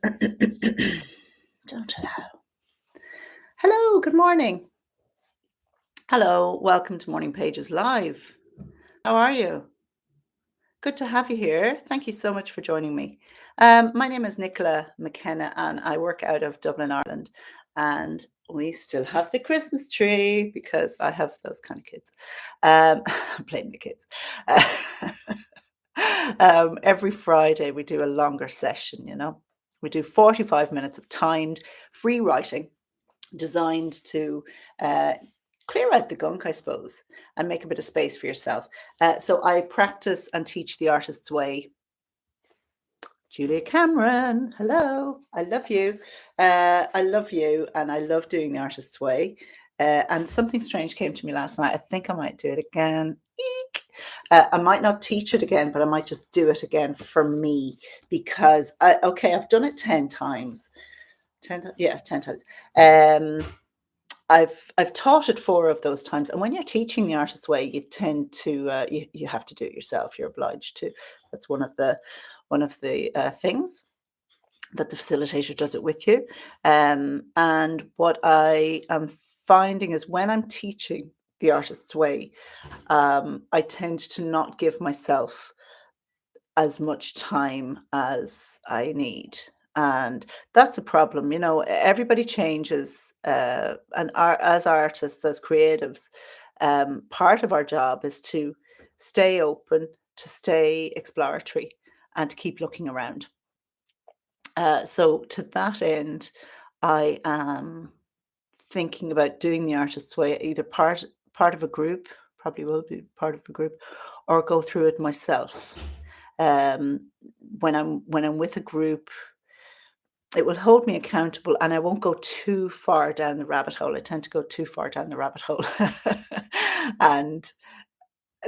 Don't allow. Hello, good morning. Hello, welcome to Morning Pages Live. How are you? Good to have you here. Thank you so much for joining me. My name is Nicola McKenna and I work out of Dublin, Ireland. And we still have the Christmas tree because I have those kind of kids. Playing the kids. Every Friday we do a longer session. We do 45 minutes of timed free writing designed to uh, clear out the gunk, I suppose, and make a bit of space for yourself. So I practice and teach the artist's way. Julia Cameron, hello, I love you. I love you, and I love doing the artist's way. And something strange came to me last night. I think I might do it again. Eek. I might not teach it again, but I might just do it again for me because I've done it 10 times. 10 times, yeah, 10 times. I've taught it 4 of those times, and when you're teaching the artist's way, you tend to you have to do it yourself. You're obliged to. That's one of the things that the facilitator does it with you. And what I am finding is when I'm teaching the artist's way, I tend to not give myself as much time as I need. And that's a problem. Everybody changes. As artists, as creatives, part of our job is to stay open, to stay exploratory, and to keep looking around. So, to that end, I am thinking about doing the artist's way, either part of a group, probably will be part of a group, or go through it myself. Um, when I'm with a group, it will hold me accountable, and I won't go too far down the rabbit hole. I tend to go too far down the rabbit hole, and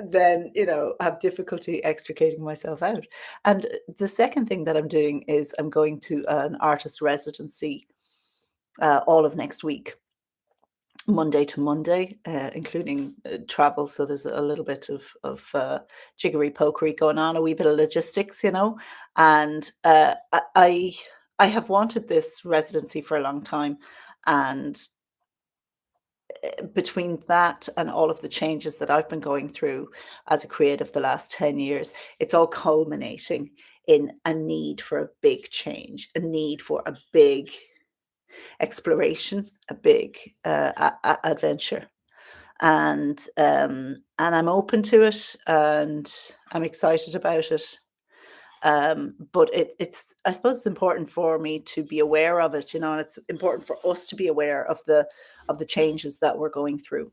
then have difficulty extricating myself out. And the second thing that I'm doing is I'm going to an artist residency all of next week. Monday to Monday, including travel. So there's a little bit of jiggery pokery going on, a wee bit of logistics. And I have wanted this residency for a long time, and between that and all of the changes that I've been going through as a creative the last 10 years, it's all culminating in a need for a big change, a need for a big exploration, a big adventure. And I'm open to it, and I'm excited about it. But it's I suppose it's important for me to be aware of it, and it's important for us to be aware of the changes that we're going through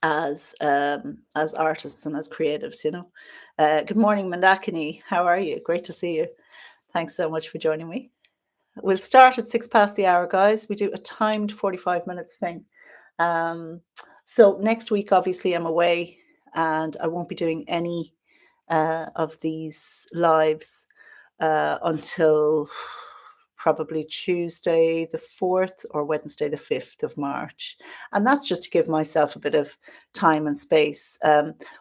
as artists and as creatives. Good morning, Mandakini. How are you? Great to see you. Thanks so much for joining me. We'll start at 6 past the hour, guys. We do a timed 45 minutes thing. So next week, obviously, I'm away and I won't be doing any of these lives until probably Tuesday the 4th or Wednesday the 5th of March. And that's just to give myself a bit of time and space.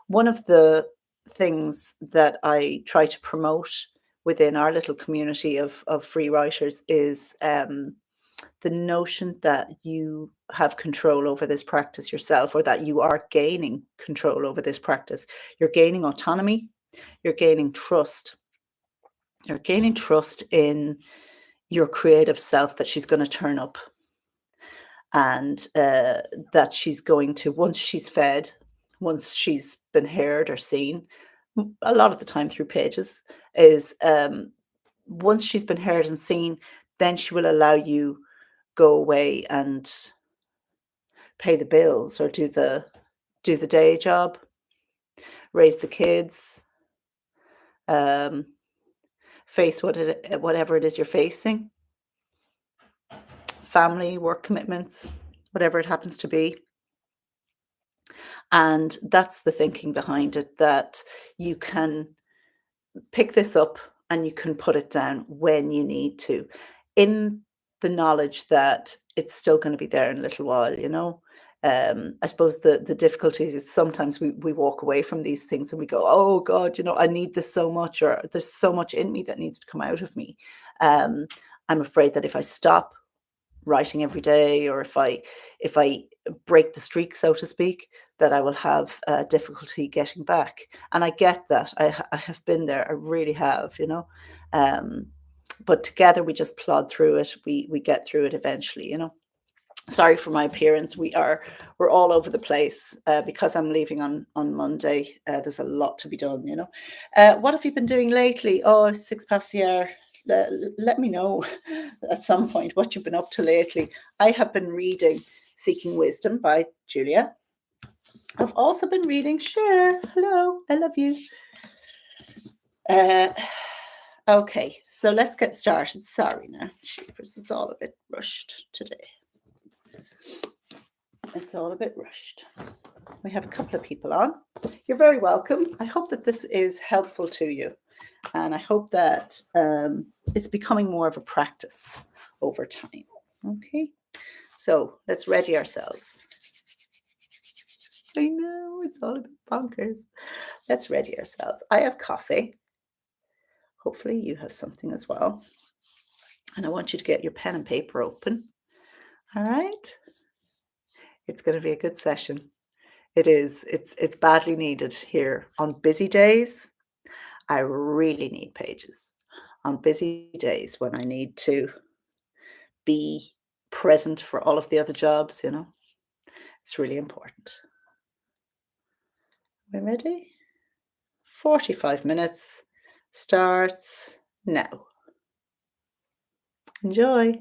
One of the things that I try to promote within our little community of free writers is the notion that you have control over this practice yourself, or that you are gaining control over this practice. You're gaining autonomy, you're gaining trust. You're gaining trust in your creative self, that she's going to turn up, and that she's going to, once she's fed, once she's been heard or seen, a lot of the time through pages, is once she's been heard and seen, then she will allow you go away and pay the bills, or do the day job, raise the kids, um, face whatever it is you're facing, family, work commitments, whatever it happens to be. And that's the thinking behind it, that you can pick this up and you can put it down when you need to, in the knowledge that it's still going to be there in a little while. I suppose the difficulties is sometimes we walk away from these things and we go, oh God, I need this so much, or there's so much in me that needs to come out of me. Um, I'm afraid that if I stop writing every day, or if I break the streak, so to speak, that I will have difficulty getting back. And I get that. I have been there. I really have, you know. Um, but together we just plod through it. We get through it eventually, you know. Sorry for my appearance. We're all over the place because I'm leaving on Monday. There's a lot to be done, you know. What have you been doing lately? Oh, it's 6 past the hour. Let me know at some point what you've been up to lately. I have been reading Seeking Wisdom by Julia. I've also been reading Cher. Hello, I love you. Uh, okay, so let's get started. Sorry now, cheapers, it's all a bit rushed today. It's all a bit rushed. We have a couple of people on. You're very welcome. I hope that this is helpful to you. And I hope that it's becoming more of a practice over time. Okay, so let's ready ourselves. I know, it's all a bit bonkers. Let's ready ourselves. I have coffee. Hopefully you have something as well. And I want you to get your pen and paper open. All right. It's going to be a good session. It is. It's badly needed here on busy days. I really need pages. On busy days when I need to be present for all of the other jobs, you know, it's really important. We ready? 45 minutes starts now. Enjoy.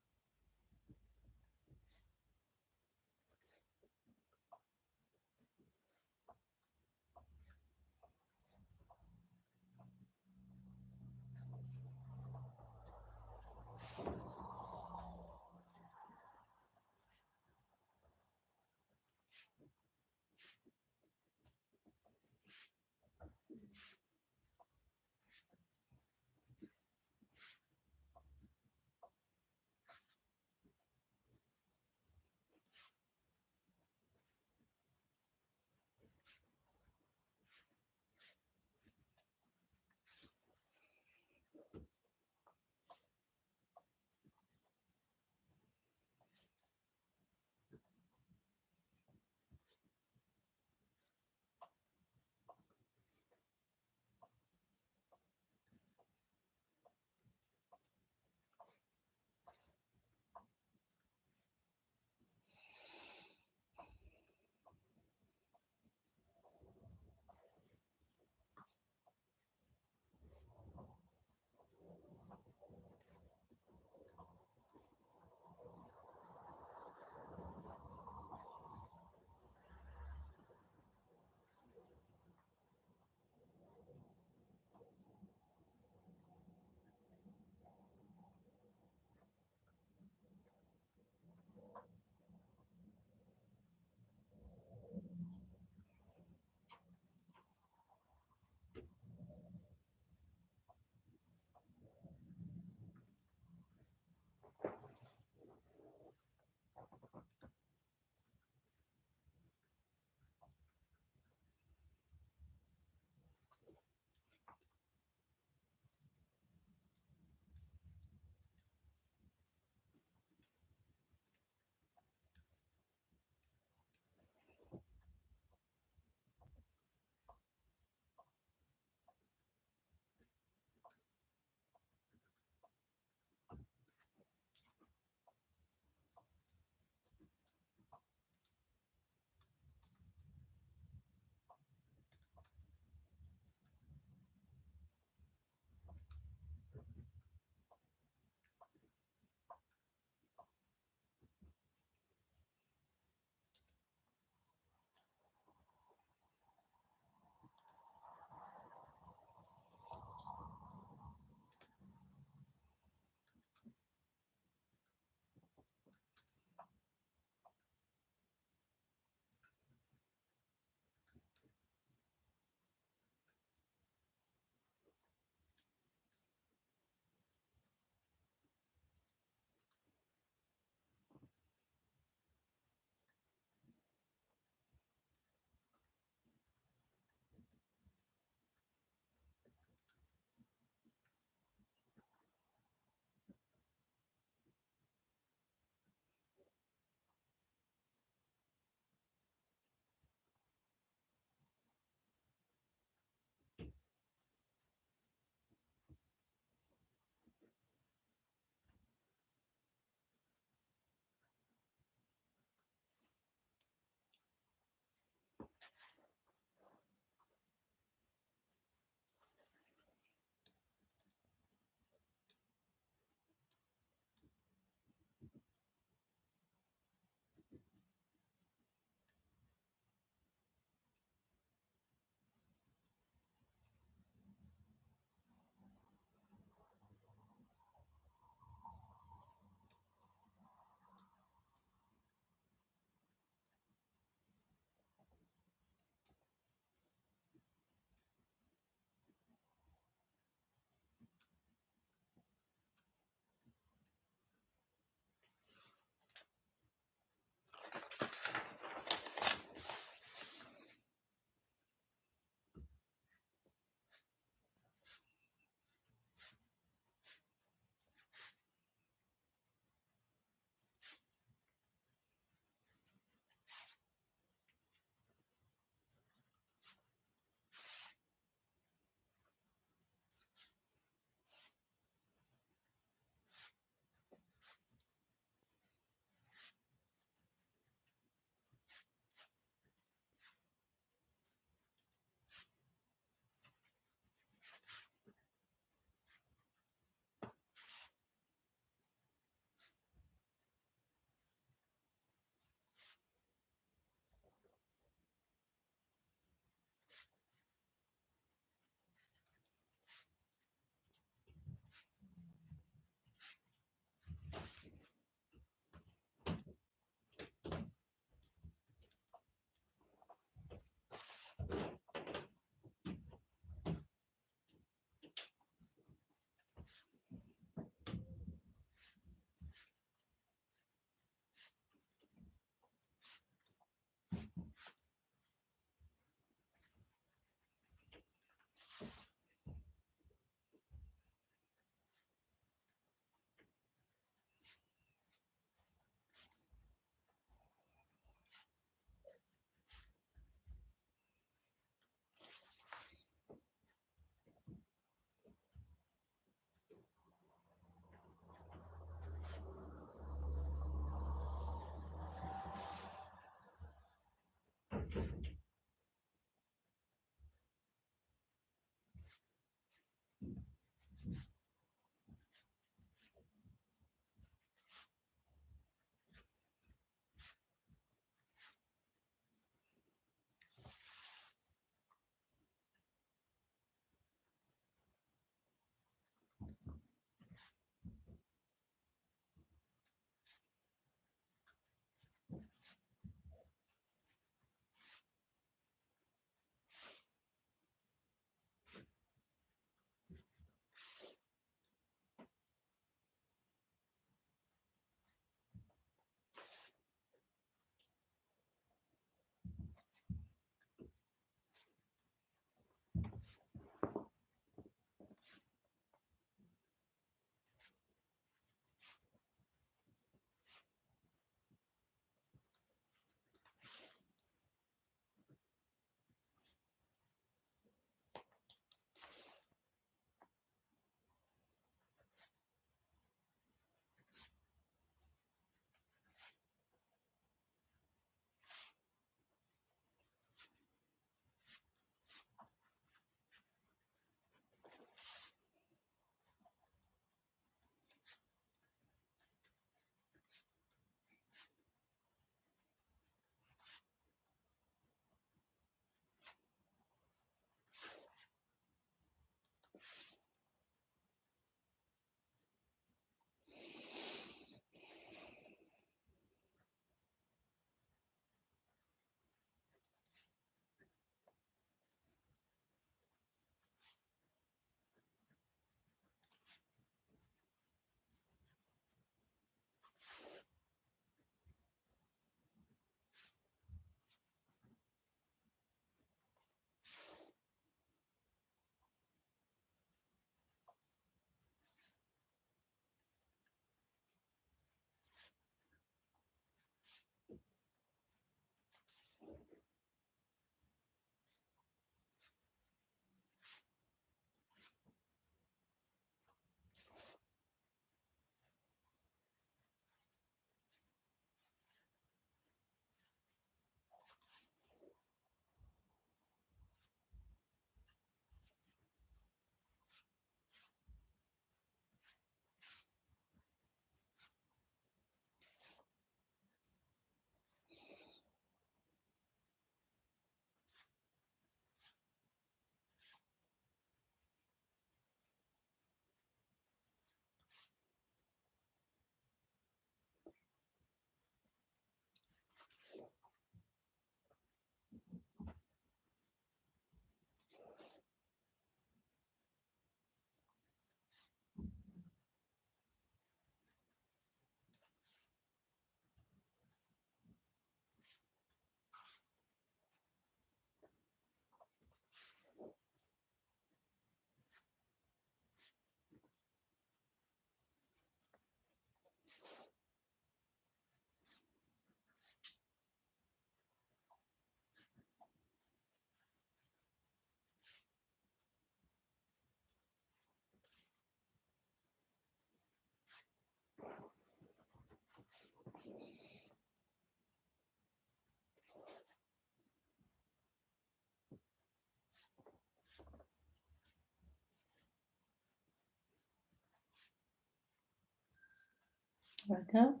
There we go.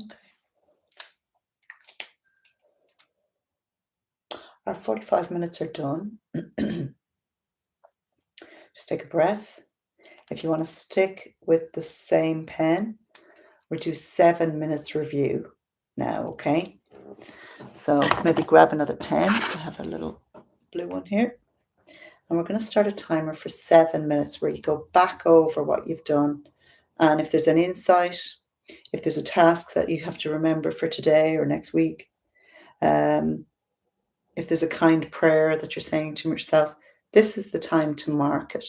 Okay. Our 45 minutes are done. Just take a breath. If you want to stick with the same pen, we'll do 7 minutes review now, okay? So maybe grab another pen. I have a little blue one here. And we're going to start a timer for 7 minutes where you go back over what you've done. And if there's an insight, if there's a task that you have to remember for today or next week, if there's a kind prayer that you're saying to yourself, this is the time to mark it.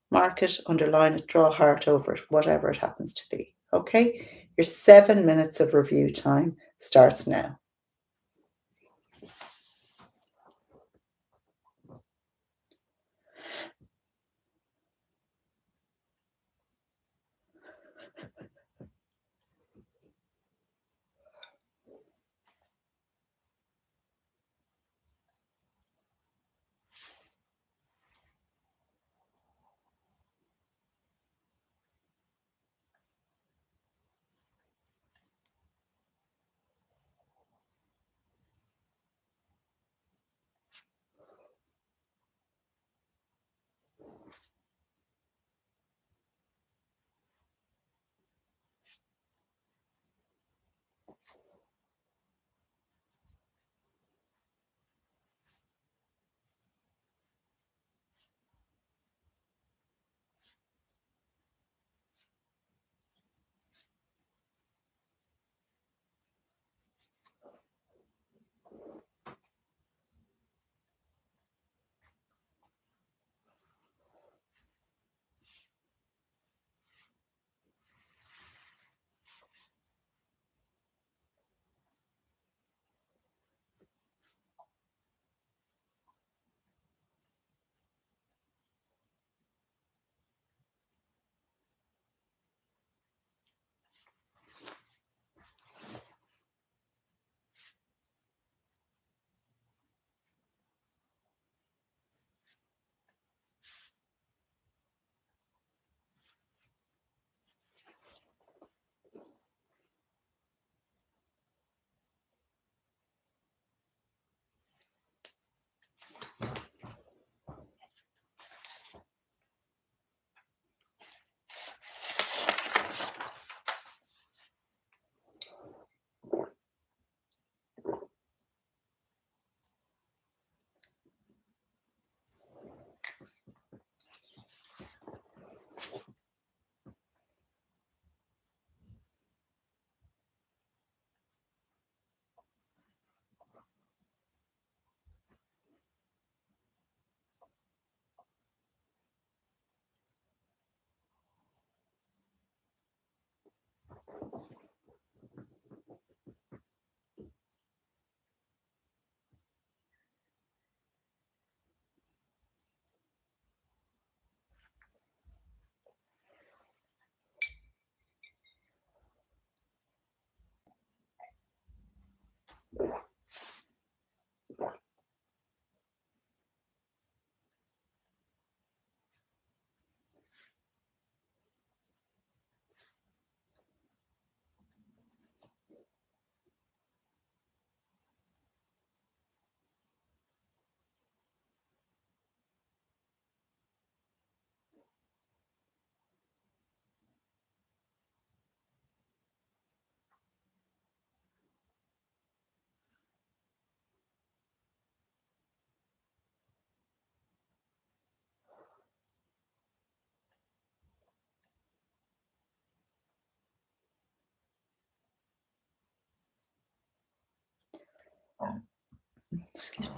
Mark it, underline it, draw a heart over it, whatever it happens to be. Okay? Your 7 minutes of review time starts now. Excuse me.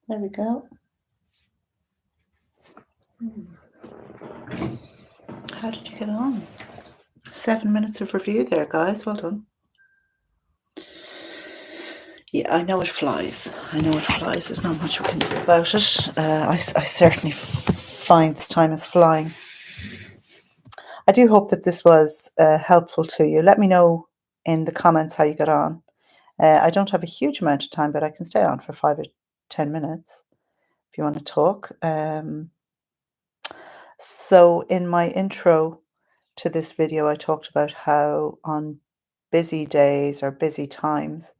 There we go. How did you get on? 7 minutes of review there, guys. Well done. Yeah, I know it flies. I know it flies. There's not much we can do about it. I certainly find this time is flying. I do hope that this was helpful to you. Let me know in the comments how you got on. I don't have a huge amount of time, but I can stay on for 5 or 10 minutes if you want to talk. So in my intro to this video, I talked about how on busy days or busy times,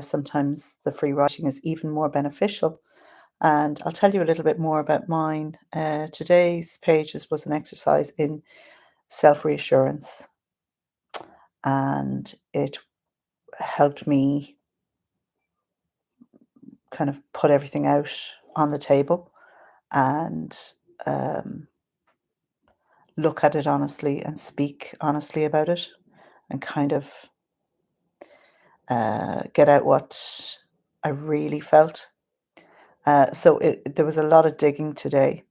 sometimes the free writing is even more beneficial. And I'll tell you a little bit more about mine. Today's pages was an exercise in self-reassurance, and it helped me kind of put everything out on the table and um, look at it honestly and speak honestly about it and kind of get out what I really felt. So there was a lot of digging today.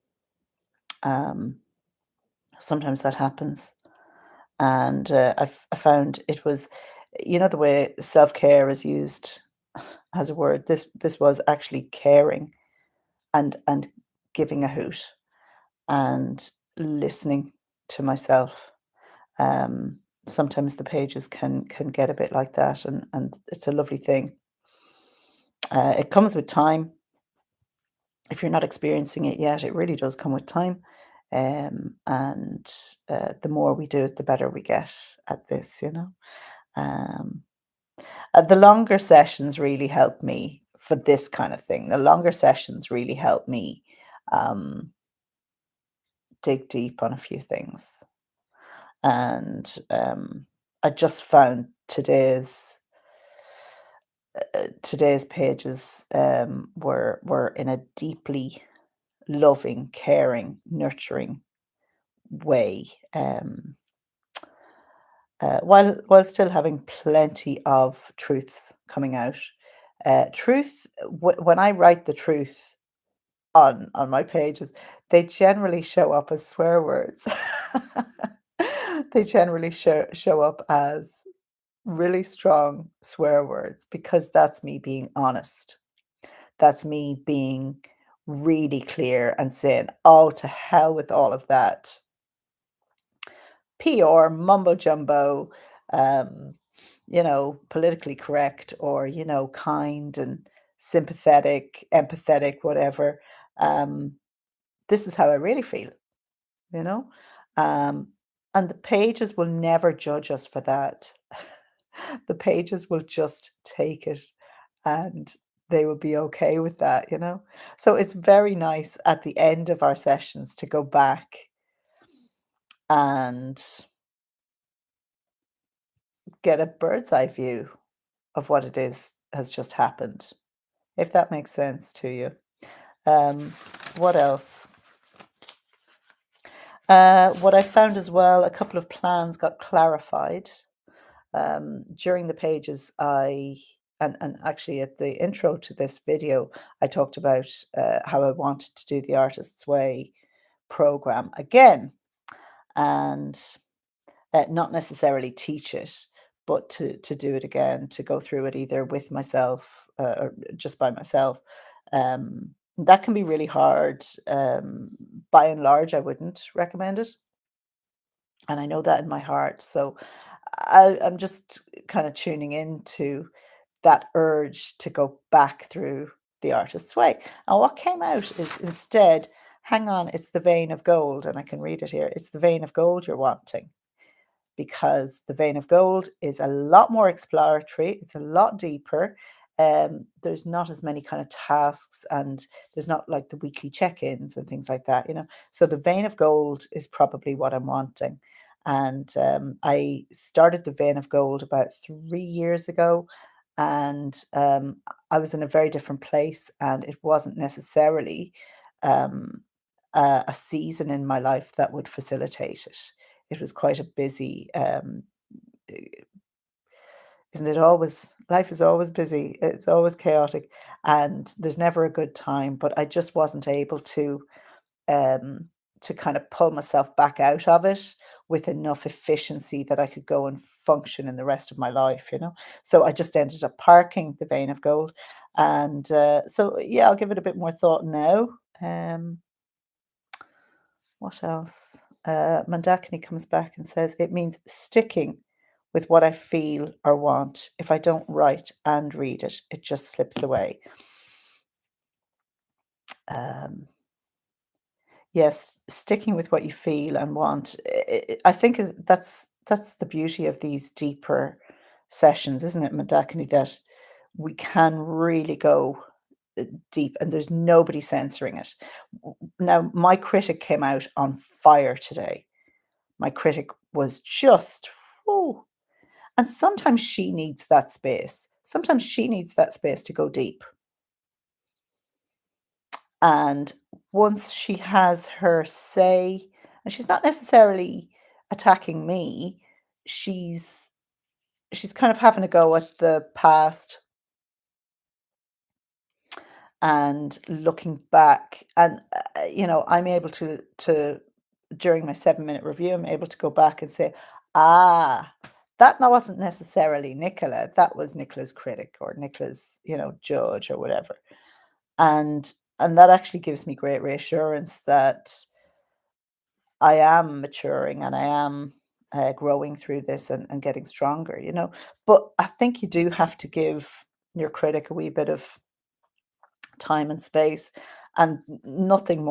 Um, Sometimes that happens. And I found it was, the way self-care is used as a word. This was actually caring and giving a hoot and listening to myself. Um, Sometimes the pages can get a bit like that, and it's a lovely thing. It comes with time. If you're not experiencing it yet, it really does come with time. And the more we do it, the better we get at this. Um, the longer sessions really help me for this kind of thing. The longer sessions really help me um, dig deep on a few things. And I just found today's pages were in a deeply loving, caring, nurturing way, while still having plenty of truths coming out. When I write the truth on my pages, they generally show up as swear words. They generally show up as really strong swear words because that's me being honest. That's me being really clear and saying, "Oh, to hell with all of that PR mumbo jumbo, um, politically correct or, kind and sympathetic, empathetic, whatever. Um, this is how I really feel, you know? Um, and the pages will never judge us for that. The pages will just take it and they will be okay with that, you know? So it's very nice at the end of our sessions to go back and get a bird's eye view of what it is has just happened, if that makes sense to you. Um, what else? What I found as well, a couple of plans got clarified. During the pages, and actually at the intro to this video, I talked about how I wanted to do the Artist's Way program again, and not necessarily teach it, but to do it again, to go through it either with myself or just by myself. That can be really hard. By and large, I wouldn't recommend it, and I know that in my heart. So I'm just kind of tuning into that urge to go back through the Artist's Way. And what came out is instead, hang on, it's the vein of gold, and I can read it here. It's the vein of gold you're wanting, because the vein of gold is a lot more exploratory, it's a lot deeper. There's not as many kind of tasks, and there's not like the weekly check-ins and things like that, you know. So the vein of gold is probably what I'm wanting. And I started the vein of gold about 3 years ago, and I was in a very different place, and it wasn't necessarily um, a season in my life that would facilitate it. It was quite a busy, eh, isn't it always? Life is always busy, it's always chaotic, and there's never a good time, but I just wasn't able um, to kind of pull myself back out of it with enough efficiency that I could go and function in the rest of my life, you know? So I just ended up parking the vein of gold, and, so, yeah, I'll give it a bit more thought now. Um What else? Mandakini comes back and says, it means sticking with what I feel or want. If I don't write and read it, it just slips away. Um, yes, sticking with what you feel and want. I think that's the beauty of these deeper sessions, isn't it, Mandakini? That we can really go deep, and there's nobody censoring it. Now, my critic came out on fire today. My critic was just, whew. And sometimes she needs that space. Sometimes she needs that space to go deep. And once she has her say, and she's not necessarily attacking me, she's she's kind of having a go at the past and looking back. And I'm able to during my 7-minute review, I'm able to go back and say, ah, that wasn't necessarily Nicola, that was Nicola's critic or Nicola's, judge or whatever. And that actually gives me great reassurance that I am maturing, and I am growing through this, and getting stronger, but I think you do have to give your critic a wee bit of time and space, and nothing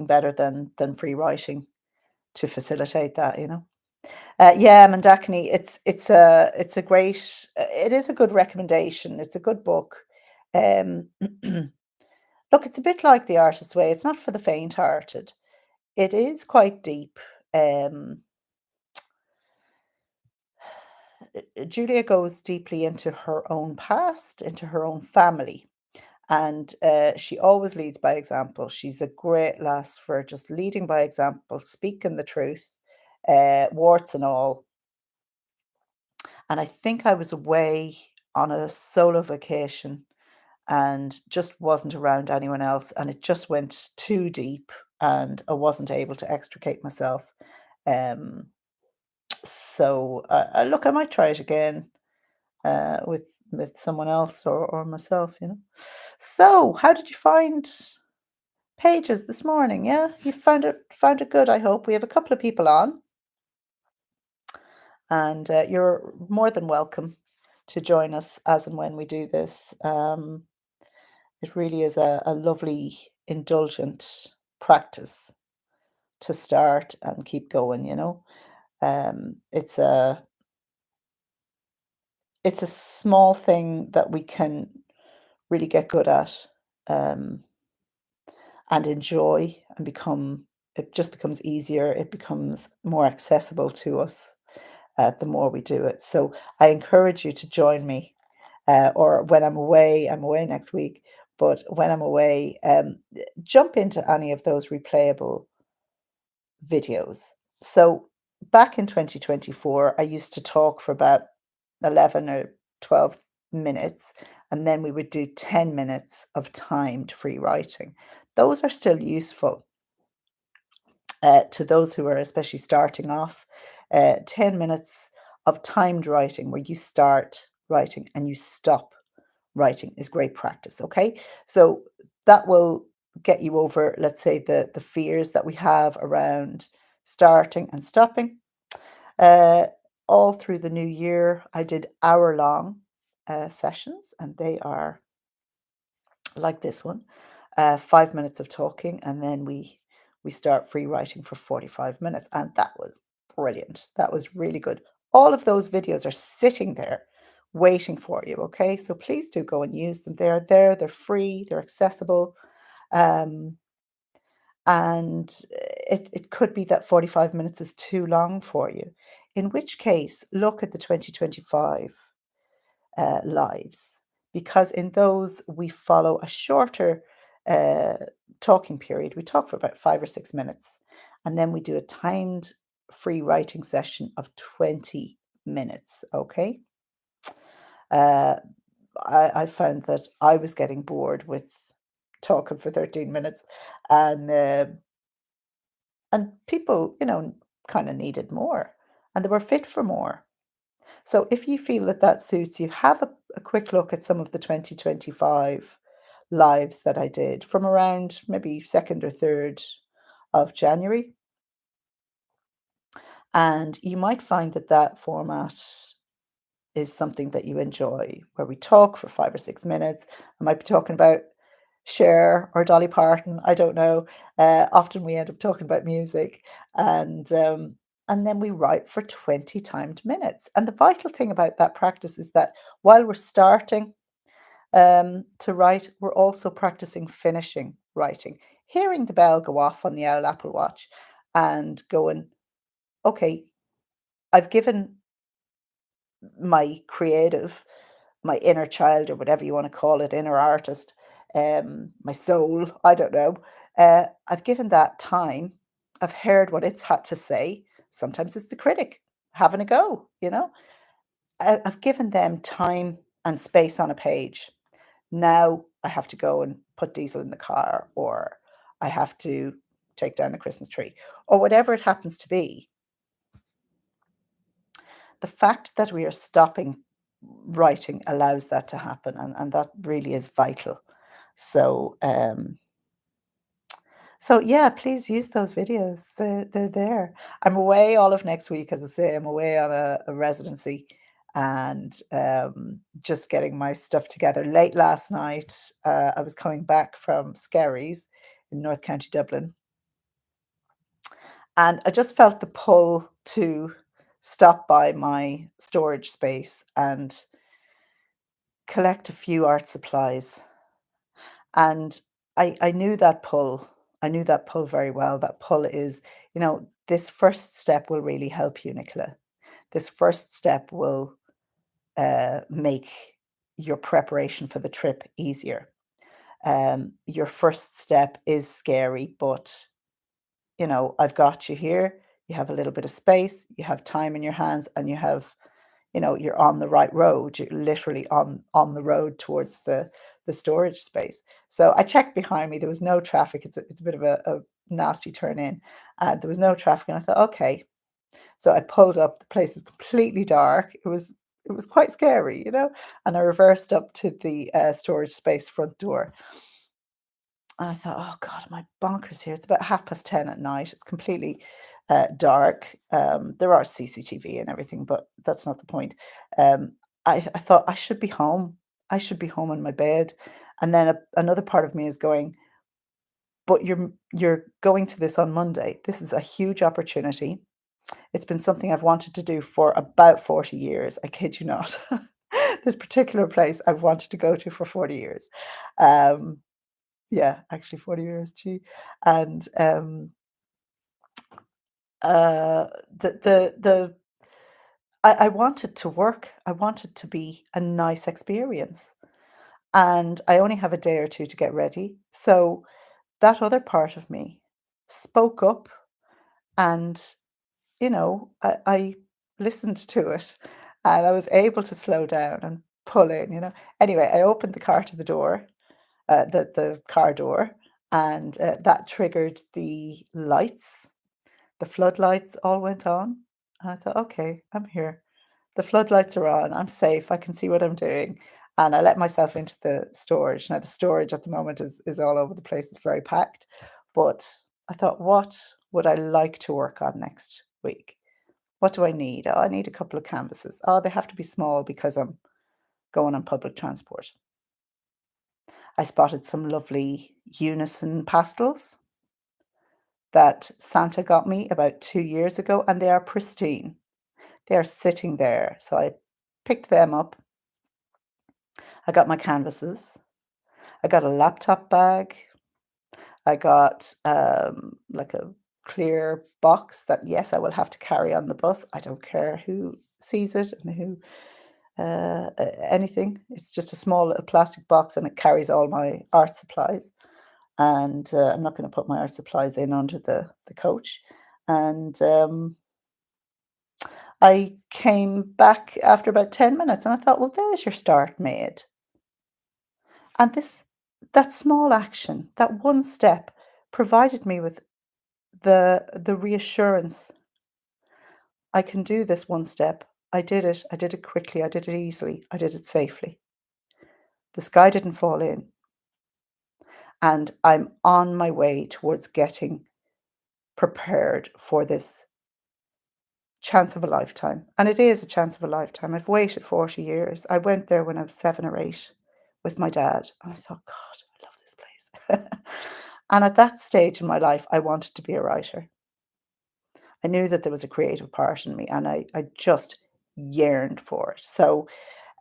better than free writing to facilitate that, yeah, Mandakini, it's a great, it is a good recommendation. It's a good book. Um, look, it's a bit like The Artist's Way. It's not for the faint-hearted. It is quite deep. Um, Julia goes deeply into her own past, into her own family, and she always leads by example. She's a great lass for just leading by example, speaking the truth, warts and all. And I think I was away on a solo vacation and just wasn't around anyone else, and it just went too deep, and I wasn't able to extricate myself. Um, so look, I might try it again with someone else or myself, So, how did you find Pages this morning? Yeah, you found it good. I hope we have a couple of people on, and you're more than welcome to join us as and when we do this. It really is a lovely, indulgent. practice to start and keep going, you know? It's a small thing that we can really get good at, um, and enjoy and become it just becomes easier, it becomes more accessible to us, the more we do it. So I encourage you to join me, or when I'm away next week, but when I'm away, jump into any of those replayable videos. So back in 2024, I used to talk for about 11 or 12 minutes, and then we would do 10 minutes of timed free writing. Those are still useful to those who are especially starting off. 10 minutes of timed writing where you start writing and you stop writing is great practice. Okay. So that will get you over, let's say, the fears that we have around starting and stopping. Uh, all through the new year, I did hour-long sessions, and they are like this one, 5 minutes of talking, and then we start free writing for 45 minutes, and that was brilliant. That was really good. All of those videos are sitting there waiting for you. Okay, so please do go and use them. They're there. They're free. They're accessible. Um, and it could be that 45 minutes is too long for you, in which case look at the 2025 lives, because in those we follow a shorter uh, talking period. We talk for about 5 or 6 minutes, and then we do a timed free writing session of 20 minutes. Okay. Uh, I found that I was getting bored with talking for 13 minutes, and people, kind of needed more, and they were fit for more. So if you feel that that suits you, have a quick look at some of the 2025 lives that I did from around maybe 2nd or 3rd of January. And you might find that that format is something that you enjoy, where we talk for 5 or 6 minutes. I might be talking about Cher or Dolly Parton, I don't know. Often we end up talking about music, and and then we write for 20 timed minutes. And the vital thing about that practice is that while we're starting to write, we're also practicing finishing writing, hearing the bell go off on the owl Apple Watch, and going, okay, I've given my creative, my inner child, or whatever you want to call it, inner artist, my soul, I don't know. I've given that time. I've heard what it's had to say. Sometimes it's the critic having a go, you know. I've given them time and space on a page. Now I have to go and put diesel in the car, or I have to take down the Christmas tree, or whatever it happens to be. The fact that we are stopping writing allows that to happen, and that really is vital. So, so yeah, please use those videos. They're there. I'm away all of next week, as I say. I'm away on a residency, and just getting my stuff together. Late last night, I was coming back from Skerries in North County Dublin, and I just felt the pull to stop by my storage space and collect a few art supplies. And I knew that pull. I knew that pull very well. That pull is, this first step will really help you, Nicola. This first step will make your preparation for the trip easier. Your first step is scary, but I've got you here. You have a little bit of space, you have time in your hands, and you're on the right road. You're literally on the road towards the storage space. So I checked behind me. There was no traffic. It's a bit of a nasty turn in. There was no traffic, and I thought, okay. So I pulled up. The place was completely dark. It was quite scary, And I reversed up to the storage space front door. And I thought, "Oh god, am I bonkers here?" It's about 10:30 at night. It's completely, dark. There are CCTV and everything, but that's not the point. I thought, "I should be home. I should be home in my bed." And then another part of me is going, but you're going to this on Monday. This is a huge opportunity. It's been something I've wanted to do for about 40 years. I kid you not. This particular place I've wanted to go to for 40 years. Um, yeah, actually 40 years, gee. And uh, the I wanted to work. I wanted to be a nice experience. And I only have a day or two to get ready. So that other part of me spoke up and I listened to it and I was able to slow down and pull in. Anyway, I opened the car to the door, the car door, and that triggered the lights. The floodlights all went on. And I thought, okay, I'm here. The floodlights are on. I'm safe. I can see what I'm doing. And I let myself into the storage. Now, the storage at the moment is all over the place. It's very packed. But I thought, what would I like to work on next week? What do I need? Oh, I need a couple of canvases. Oh, they have to be small because I'm going on public transport. I spotted some lovely unison pastels that Santa got me about 2 years ago, and they are pristine. They are sitting there. So I picked them up. I got my canvases. I got a laptop bag. I got like a clear box that, yes, I will have to carry on the bus. I don't care who sees it and who anything. It's just a small little plastic box and it carries all my art supplies. And I'm not going to put my art supplies in under the coach. And I came back after about 10 minutes and I thought, well, there's your start made. And that small action, that one step provided me with the reassurance. I can do this one step. I did it. I did it quickly. I did it easily. I did it safely. The sky didn't fall in. And I'm on my way towards getting prepared for this chance of a lifetime. And it is a chance of a lifetime. I've waited 40 years. I went there when I was 7 or 8 with my dad. And I thought, God, I love this place. And at that stage in my life, I wanted to be a writer. I knew that there was a creative part in me and I just yearned for it. So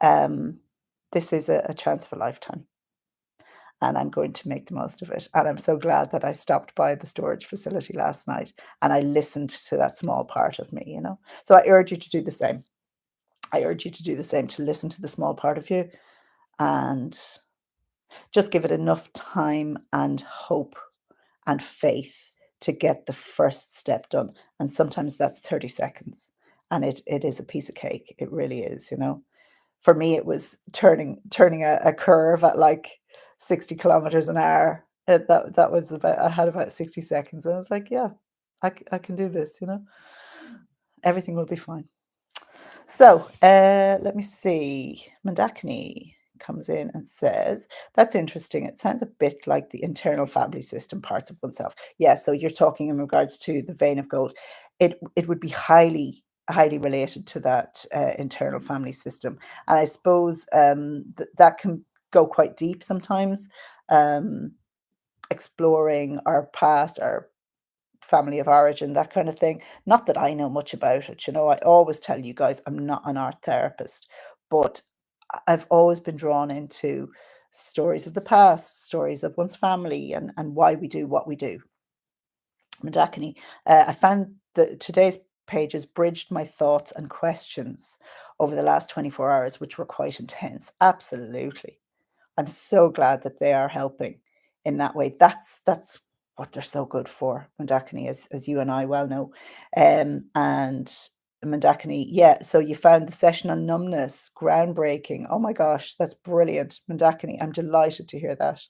um, this is a chance of a lifetime. And I'm going to make the most of it. And I'm so glad that I stopped by the storage facility last night and I listened to that small part of me. So I urge you to do the same. I urge you to do the same, to listen to the small part of you and just give it enough time and hope and faith to get the first step done. And sometimes that's 30 seconds. And it is a piece of cake. It really is. For me, it was turning a curve at like 60 kilometers an hour. That was about I had about 60 seconds, and I was like, "Yeah, I can do this. Everything will be fine." So, let me see. Mandakini comes in and says, "That's interesting. It sounds a bit like the internal family system parts of oneself." Yeah, so you're talking in regards to the vein of gold. It would be highly related to that internal family system, and I suppose that can go quite deep sometimes. Um, Exploring our past, our family of origin, that kind of thing. Not that I know much about it. I always tell you guys I'm not an art therapist, but I've always been drawn into stories of the past, stories of one's family, and why we do what we do. Madakini, I found that today's pages bridged my thoughts and questions over the last 24 hours, which were quite intense. Absolutely. I'm so glad that they are helping in that way. That's what they're so good for, Mandakini, as you and I well know. And Mandakini, yeah, so you found the session on numbness, groundbreaking. Oh my gosh, that's brilliant. Mandakini, I'm delighted to hear that.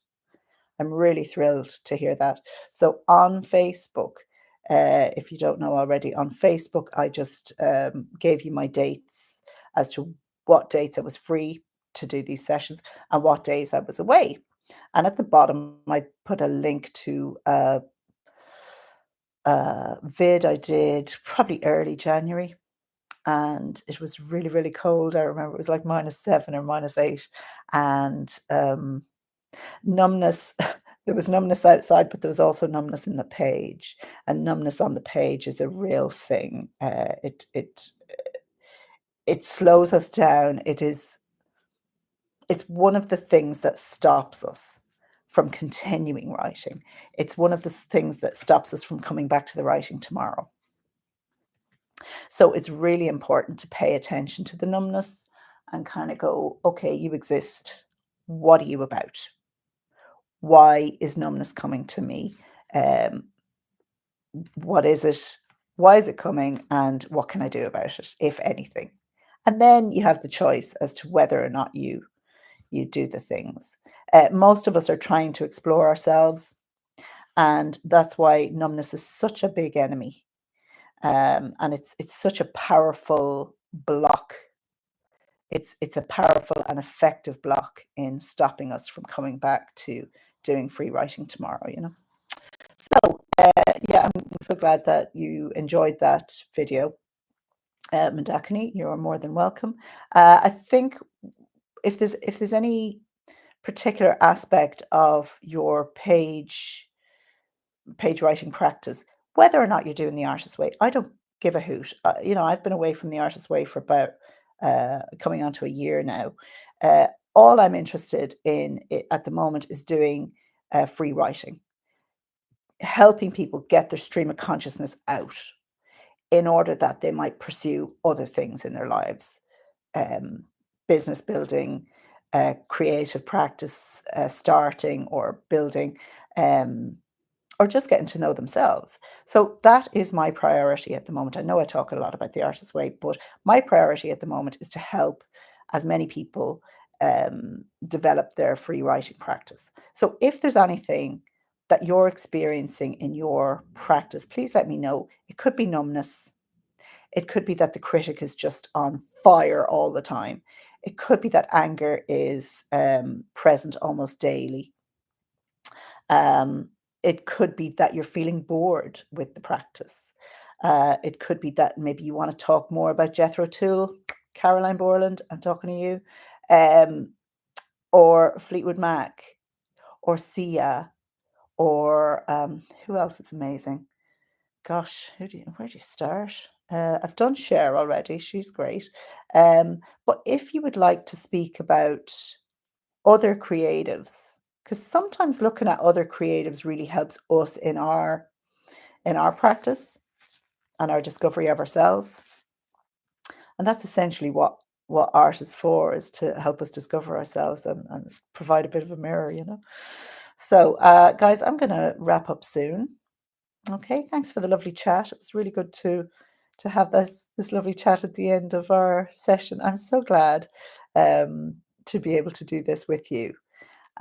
I'm really thrilled to hear that. So on Facebook, if you don't know already, on Facebook, I just gave you my dates as to what dates I was free to do these sessions and what days I was away. And at the bottom, I put a link to a vid I did probably early January. And it was really, really cold. I remember it was like -7 or -8. And numbness, there was numbness outside, but there was also numbness in the page, and numbness on the page is a real thing. It slows us down. It's one of the things that stops us from continuing writing. It's one of the things that stops us from coming back to the writing tomorrow. So it's really important to pay attention to the numbness and kind of go, okay, you exist. What are you about? Why is numbness coming to me? Um, what is it? Why is it coming? And what can I do about it, if anything? And then you have the choice as to whether or not you do the things. Most of us are trying to explore ourselves, and that's why numbness is such a big enemy. And it's such a powerful block. It's a powerful and effective block in stopping us from coming back to doing free writing tomorrow, you know. So yeah, I'm so glad that you enjoyed that video. Mandakini, you're more than welcome. I think if there's any particular aspect of your page writing practice, whether or not you're doing the artist's way, I don't give a hoot. I've been away from the artist's way for about coming on to a year now. Uh, all I'm interested in at the moment is doing free writing, helping people get their stream of consciousness out in order that they might pursue other things in their lives, um, business building, creative practice, starting or building. Um, or just getting to know themselves. So that is my priority at the moment. I know I talk a lot about the artist's way, but my priority at the moment is to help as many people develop their free writing practice. So if there's anything that you're experiencing in your practice, please let me know. It could be numbness. It could be that the critic is just on fire all the time. It could be that anger is present almost daily. Um, it could be that you're feeling bored with the practice. It could be that maybe you want to talk more about Jethro Tull, Caroline Borland, I'm talking to you, um, or Fleetwood Mac, or Sia, or who else is amazing? Gosh, where do you start? I've done Cher already. She's great. But if you would like to speak about other creatives, because sometimes looking at other creatives really helps us in our practice and our discovery of ourselves. And that's essentially what art is for, is to help us discover ourselves and provide a bit of a mirror, you know. So guys, I'm gonna wrap up soon. Okay, thanks for the lovely chat. It was really good to have this lovely chat at the end of our session. I'm so glad to be able to do this with you.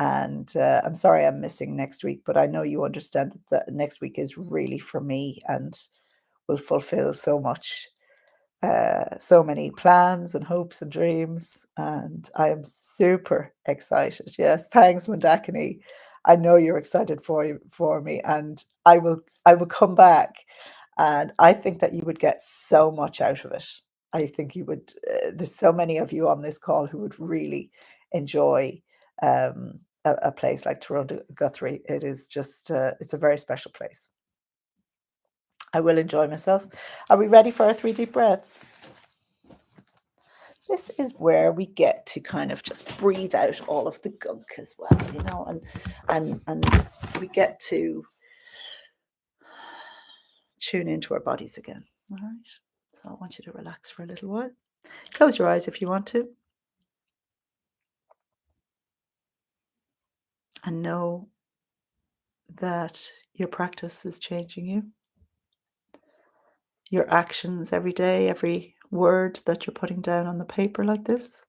And I'm sorry I'm missing next week, but I know you understand that next week is really for me and will fulfill so many plans and hopes and dreams. And I am super excited. Yes, thanks, Mandakini. I know you're excited for me, and I will come back, and I think that you would get so much out of it. I think you would. There's so many of you on this call who would really enjoy a place like Toronto Guthrie. It is just it's a very special place. I will enjoy myself. Are we ready for our 3 deep breaths? This is where we get to kind of just breathe out all of the gunk as well, you know, and we get to tune into our bodies again. All right. So I want you to relax for a little while. Close your eyes if you want to. And know that your practice is changing you. Your actions every day, every word that you're putting down on the paper like this.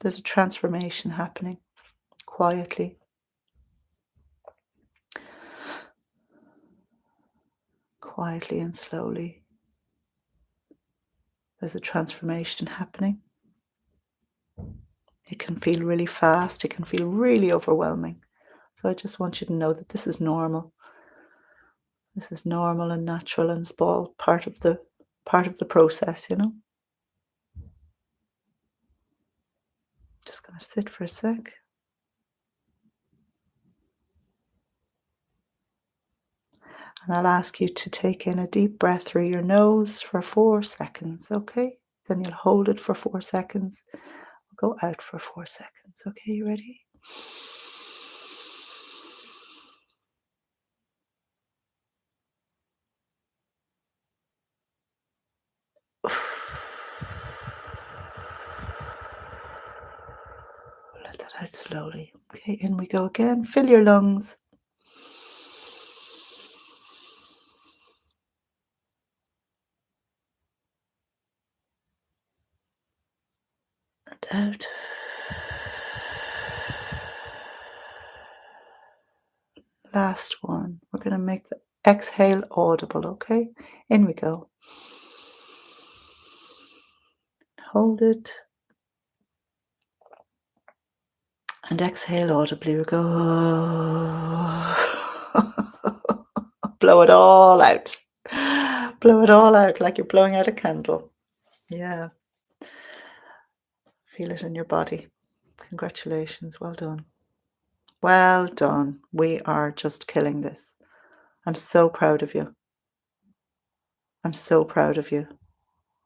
There's a transformation happening quietly. Quietly and slowly. There's a transformation happening. It can feel really fast. It can feel really overwhelming. So I just want you to know that this is normal. This is normal and natural and small part of the process, you know. Just going to sit for a sec. And I'll ask you to take in a deep breath through your nose for 4 seconds, okay? Then you'll hold it for 4 seconds. Go out for 4 seconds, okay? You ready? Let that out slowly. Okay, in we go again. Fill your lungs. And out. Last one. We're going to make the exhale audible, okay? In we go. Hold it. And exhale audibly. We go. Blow it all out. Blow it all out like you're blowing out a candle. Yeah. Feel it in your body. Congratulations. Well done. Well done. We are just killing this. I'm so proud of you. I'm so proud of you.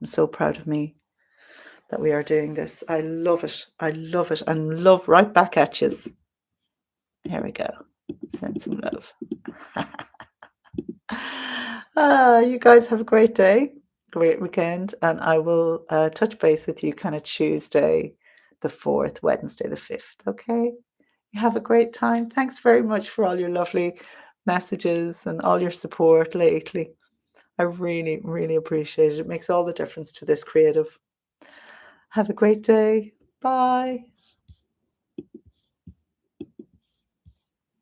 I'm so proud of me that we are doing this. I love it. I love it. And love right back at you. Here we go. Send some love. You guys have a great day, great weekend, and I will touch base with you kind of Tuesday the 4th, Wednesday the 5th, okay? You have a great time. Thanks very much for all your lovely messages and all your support lately. I really, really appreciate it. It makes all the difference to this creative. Have a great day. Bye.